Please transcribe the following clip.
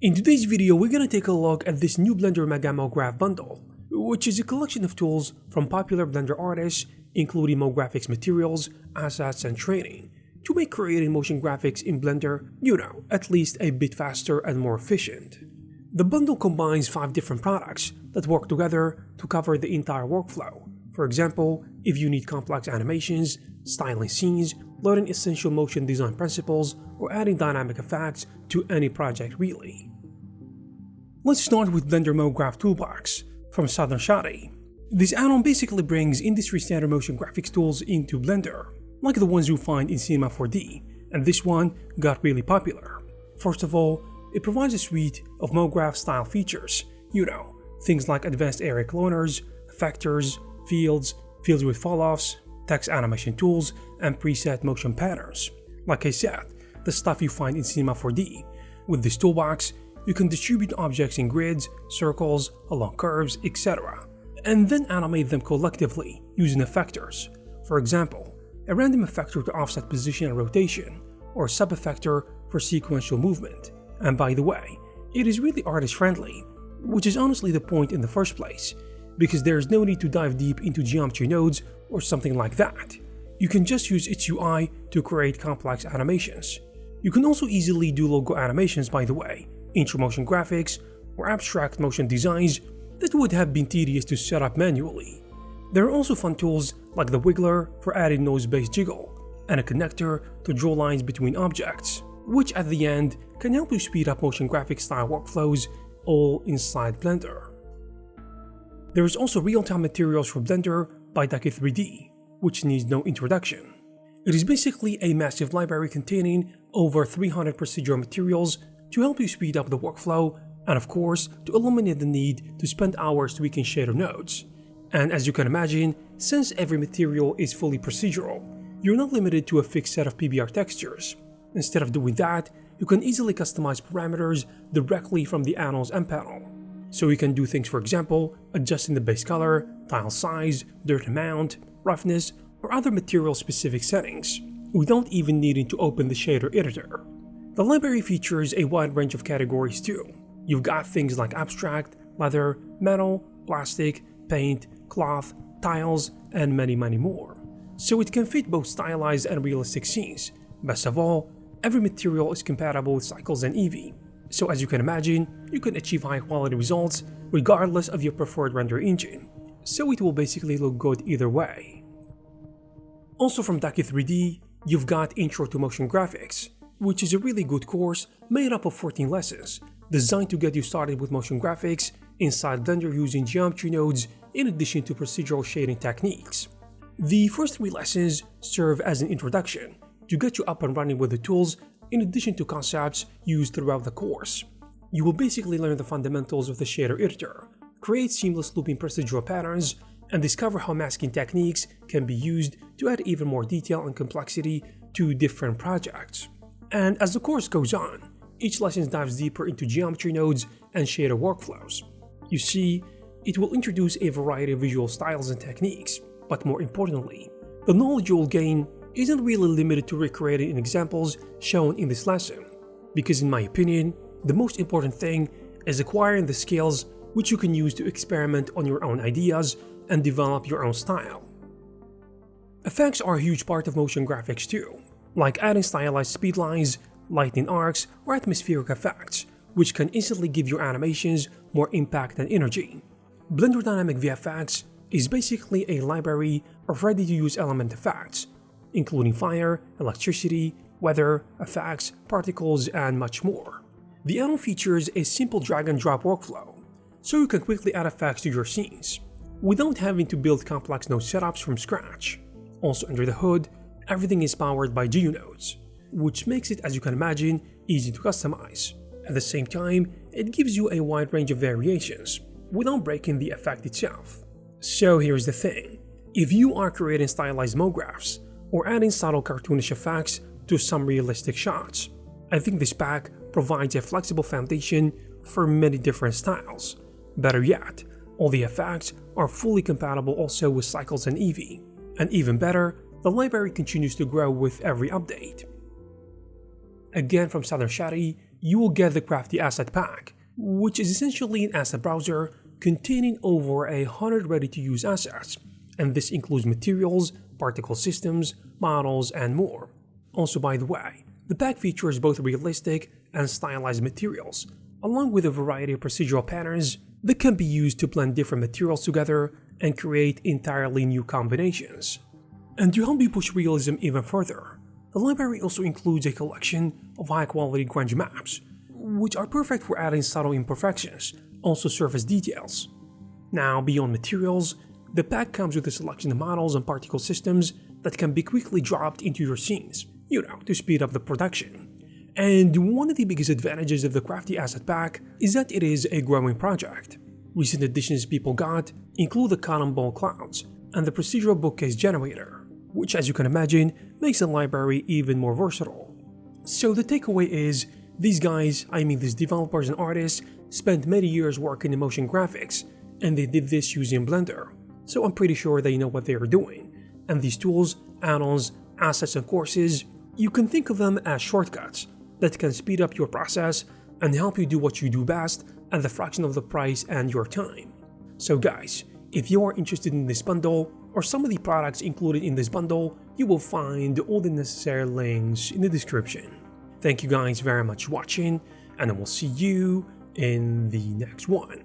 In today's video, we're gonna take a look at this new Blender Mega Mograph bundle, which is a collection of tools from popular Blender artists, including Mographics materials, assets, and training, to make creating motion graphics in Blender, at least a bit faster and more efficient. The bundle combines 5 different products that work together to cover the entire workflow. For example, if you need complex animations, styling scenes, learning essential motion design principles, or adding dynamic effects to any project really. Let's start with Blender Mograph Toolbox from Southern Shadi. This add-on basically brings industry standard motion graphics tools into Blender, like the ones you find in Cinema 4D, and this one got really popular. First of all, it provides a suite of Mograph style features, things like advanced area cloners, effectors, fields with fall-offs, text animation tools, and preset motion patterns. Like I said, the stuff you find in Cinema 4D. With this toolbox, you can distribute objects in grids, circles, along curves, etc., and then animate them collectively using effectors. For example, a random effector to offset position and rotation, or a sub-effector for sequential movement. And by the way, it is really artist-friendly, which is honestly the point in the first place, because there is no need to dive deep into geometry nodes or something like that. You can just use its UI to create complex animations. You can also easily do logo animations, by the way, intro motion graphics, or abstract motion designs that would have been tedious to set up manually. There are also fun tools like the Wiggler for adding noise-based jiggle, and a connector to draw lines between objects, which at the end can help you speed up motion graphics style workflows all inside Blender. There is also real-time materials for Blender by Ducky3D, which needs no introduction. It is basically a massive library containing over 300 procedural materials to help you speed up the workflow, and of course to eliminate the need to spend hours tweaking shader nodes. And as you can imagine, since every material is fully procedural, you're not limited to a fixed set of PBR textures. Instead of doing that, you can easily customize parameters directly from the add-ons M panel. So you can do things, for example, adjusting the base color, tile size, dirt amount, roughness, or other material-specific settings, without even needing to open the shader editor. The library features a wide range of categories too. You've got things like abstract, leather, metal, plastic, paint, cloth, tiles, and many more. So it can fit both stylized and realistic scenes. Best of all, every material is compatible with Cycles and Eevee. So as you can imagine, you can achieve high quality results regardless of your preferred render engine. So it will basically look good either way. Also from Ducky3D, you've got Intro to Motion Graphics, which is a really good course made up of 14 lessons, designed to get you started with motion graphics inside Blender using geometry nodes in addition to procedural shading techniques. The first 3 lessons serve as an introduction to get you up and running with the tools in addition to concepts used throughout the course. You will basically learn the fundamentals of the shader editor, create seamless looping procedural patterns, and discover how masking techniques can be used to add even more detail and complexity to different projects. And as the course goes on, each lesson dives deeper into geometry nodes and shader workflows. You see, it will introduce a variety of visual styles and techniques, but more importantly, the knowledge you'll gain isn't really limited to recreating examples shown in this lesson, because in my opinion, the most important thing is acquiring the skills which you can use to experiment on your own ideas and develop your own style. Effects are a huge part of motion graphics too, like adding stylized speedlines, lightning arcs, or atmospheric effects, which can instantly give your animations more impact and energy. Blender Dynamic VFX is basically a library of ready-to-use element effects, including fire, electricity, weather, effects, particles, and much more. The add-on features a simple drag-and-drop workflow, so you can quickly add effects to your scenes, without having to build complex node setups from scratch. Also under the hood, everything is powered by GeoNodes, which makes it, as you can imagine, easy to customize. At the same time, it gives you a wide range of variations, without breaking the effect itself. So here's the thing, if you are creating stylized mographs, or adding subtle cartoonish effects to some realistic shots, I think this pack provides a flexible foundation for many different styles. Better yet, all the effects are fully compatible also with Cycles and Eevee. And even better, the library continues to grow with every update. Again from Southern Shadi, you will get the Crafty Asset Pack, which is essentially an asset browser containing over 100 ready-to-use assets, and this includes materials, particle systems, models, and more. Also, by the way, the pack features both realistic and stylized materials, along with a variety of procedural patterns that can be used to blend different materials together and create entirely new combinations. And to help you push realism even further, the library also includes a collection of high-quality grunge maps, which are perfect for adding subtle imperfections, also surface details. Now, beyond materials, the pack comes with a selection of models and particle systems that can be quickly dropped into your scenes, to speed up the production. And one of the biggest advantages of the Crafty Asset Pack is that it is a growing project. Recent additions people got include the Cannonball Clouds and the Procedural Bookcase Generator, which, as you can imagine, makes the library even more versatile. So the takeaway is, these developers and artists, spent many years working in motion graphics, and they did this using Blender, so I'm pretty sure they know what they are doing. And these tools, add-ons, assets, and courses, you can think of them as shortcuts that can speed up your process and help you do what you do best at the fraction of the price and your time. So guys, if you are interested in this bundle, or some of the products included in this bundle, you will find all the necessary links in the description. Thank you guys very much for watching, and I will see you in the next one.